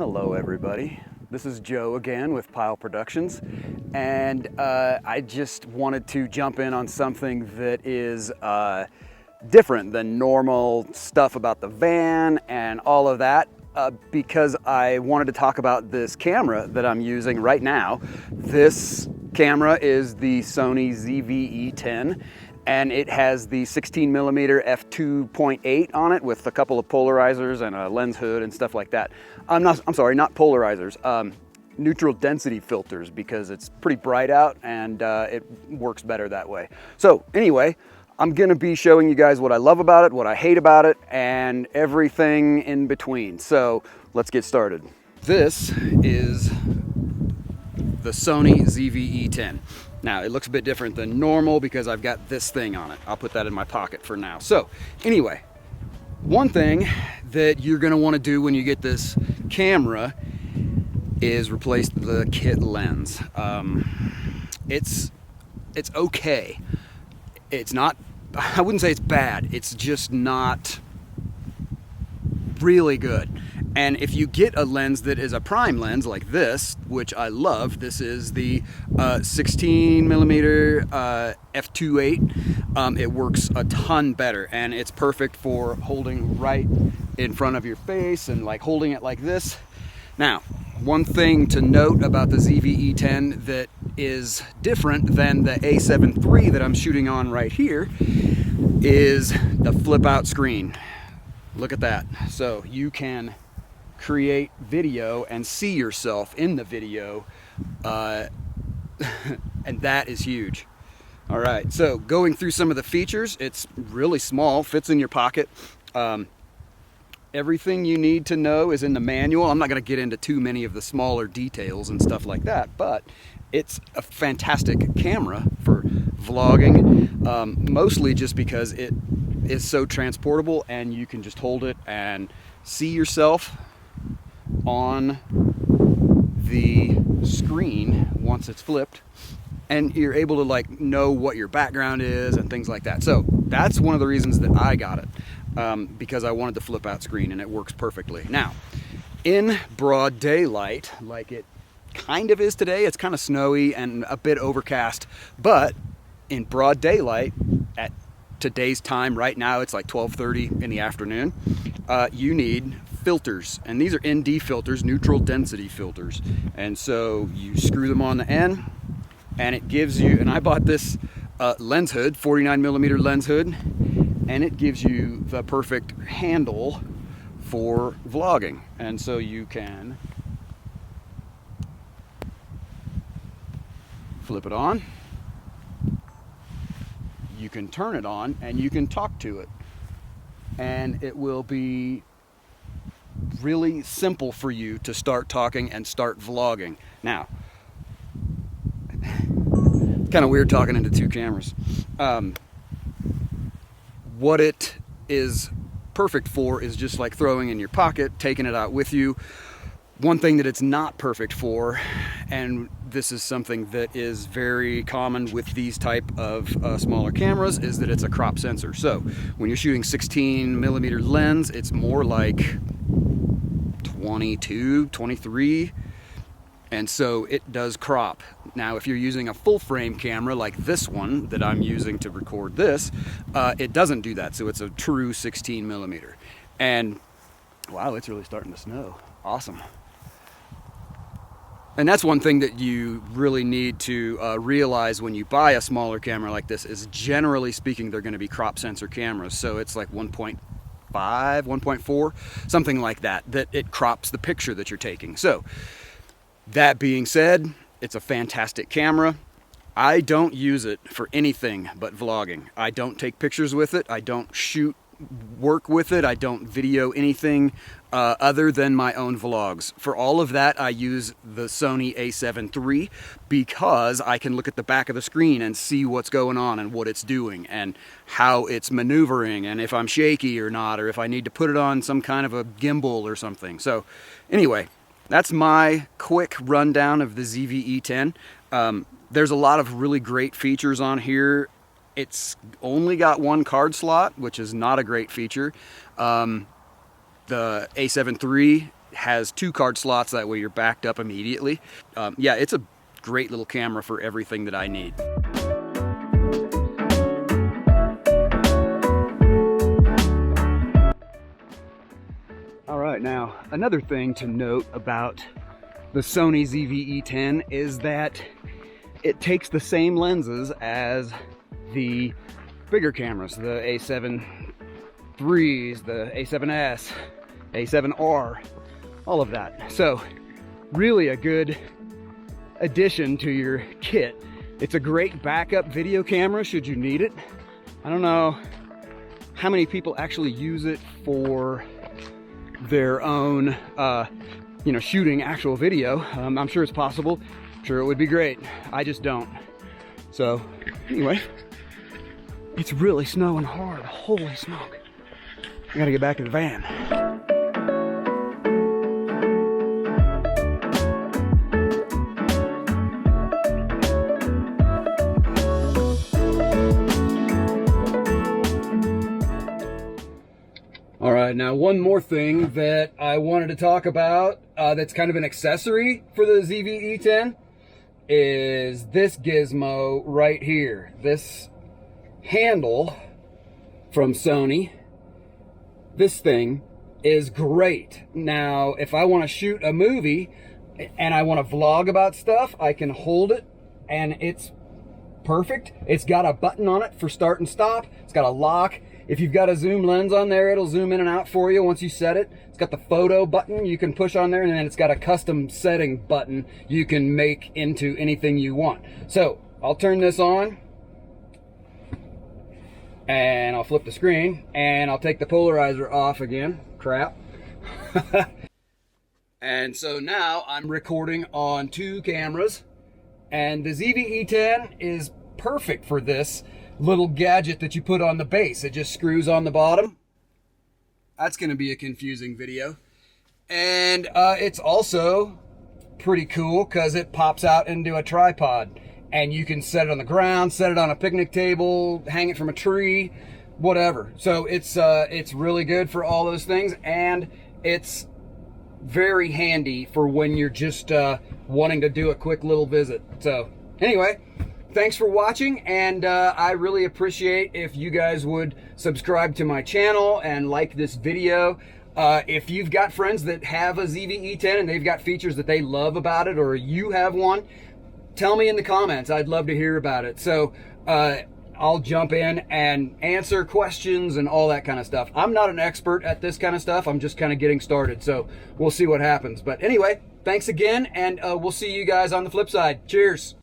Hello everybody, this is Joe again with Pile Productions, and I just wanted to jump in on something that is different than normal stuff about the van and all of that, because I wanted to talk about this camera that I'm using right now. This camera is the Sony ZV-E10, and it has the 16mm f2.8 on it with a couple of polarizers and a lens hood and stuff like that. I'm sorry, not polarizers, neutral density filters, because it's pretty bright out and it works better that way. So anyway, I'm gonna be showing you guys what I love about it, what I hate about it, and everything in between. So let's get started. This is the Sony ZV-E10. Now, it looks a bit different than normal because I've got this thing on it. I'll put that in my pocket for now. So anyway, one thing that you're gonna wanna do when you get this camera is replace the kit lens. It's okay. It's not, I wouldn't say it's bad. It's just not really good. And if you get a lens that is a prime lens like this, which I love, this is the 16mm f2.8, it works a ton better, and it's perfect for holding right in front of your face and like holding it like this. Now, one thing to note about the ZV-E10 that is different than the A7 III that I'm shooting on right here is the flip out screen. Look at that. So you can create video and see yourself in the video, and that is huge. All right, so going through some of the features, it's really small, fits in your pocket. Everything you need to know is in the manual. I'm not going to get into too many of the smaller details and stuff like that, but it's a fantastic camera for vlogging, mostly just because it is so transportable and you can just hold it and see yourself on the screen once it's flipped, and you're able to like know what your background is and things like that. So that's one of the reasons that I got it, because I wanted the flip out screen, and it works perfectly. Now, in broad daylight, like it kind of is today, it's kind of snowy and a bit overcast, but in broad daylight at today's time, right now it's like 12:30 in the afternoon, you need filters, and these are ND filters, neutral density filters, and so you screw them on the end and it gives you, and I bought this lens hood, 49mm lens hood, and it gives you the perfect handle for vlogging. And so you can flip it on, you can turn it on, and you can talk to it, and it will be really simple for you to start talking and start vlogging. Now, it's kind of weird talking into two cameras. What it is perfect for is just like throwing in your pocket, taking it out with you. One thing that it's not perfect for, and this is something that is very common with these type of smaller cameras, is that it's a crop sensor. So when you're shooting 16mm lens, it's more like 22, 23, and so it does crop. Now, if you're using a full frame camera like this one that I'm using to record this, it doesn't do that, so it's a true 16mm. And wow, it's really starting to snow. Awesome. And that's one thing that you really need to realize when you buy a smaller camera like this, is generally speaking they're going to be crop sensor cameras. So it's like 1.5, 1.4, something like that, that it crops the picture that you're taking. So that being said, it's a fantastic camera. I don't use it for anything but vlogging. I don't take pictures with it. I don't shoot work with it. I don't video anything other than my own vlogs. For all of that, I use the Sony A7 III, because I can look at the back of the screen and see what's going on and what it's doing and how it's maneuvering, and if I'm shaky or not, or if I need to put it on some kind of a gimbal or something. So anyway, that's my quick rundown of the ZV-E10. There's a lot of really great features on here. It's only got one card slot, which is not a great feature. The A7 III has 2 card slots, that way you're backed up immediately. Yeah, it's a great little camera for everything that I need. All right, now another thing to note about the Sony ZV-E10 is that it takes the same lenses as the bigger cameras, the A7 IIIs, the A7S, A7R, all of that. So really a good addition to your kit. It's a great backup video camera should you need it. I don't know how many people actually use it for their own you know, shooting actual video. I'm sure it's possible. I'm sure it would be great. I just don't. So anyway, it's really snowing hard. Holy smoke. I gotta get back to the van. All right, now one more thing that I wanted to talk about that's kind of an accessory for the ZV-E10 is this gizmo right here. This handle from Sony, this thing is great. Now, if I want to shoot a movie and I want to vlog about stuff, I can hold it and it's perfect. It's got a button on it for start and stop. It's got a lock. If you've got a zoom lens on there, it'll zoom in and out for you once you set it. It's got the photo button you can push on there, and then it's got a custom setting button you can make into anything you want. So I'll turn this on and I'll flip the screen and I'll take the polarizer off again. Crap. And so now I'm recording on 2 cameras, and the ZV-E10 is perfect for this little gadget that you put on the base. It just screws on the bottom. That's going to be a confusing video. And it's also pretty cool because it pops out into a tripod, and you can set it on the ground, set it on a picnic table, hang it from a tree, whatever. So it's really good for all those things, and it's very handy for when you're just wanting to do a quick little visit. So anyway, thanks for watching, and I really appreciate if you guys would subscribe to my channel and like this video. If you've got friends that have a ZV-E10 and they've got features that they love about it, or you have one, tell me in the comments. I'd love to hear about it. So I'll jump in and answer questions and all that kind of stuff. I'm not an expert at this kind of stuff. I'm just kind of getting started. So we'll see what happens. But anyway, thanks again, and we'll see you guys on the flip side. Cheers.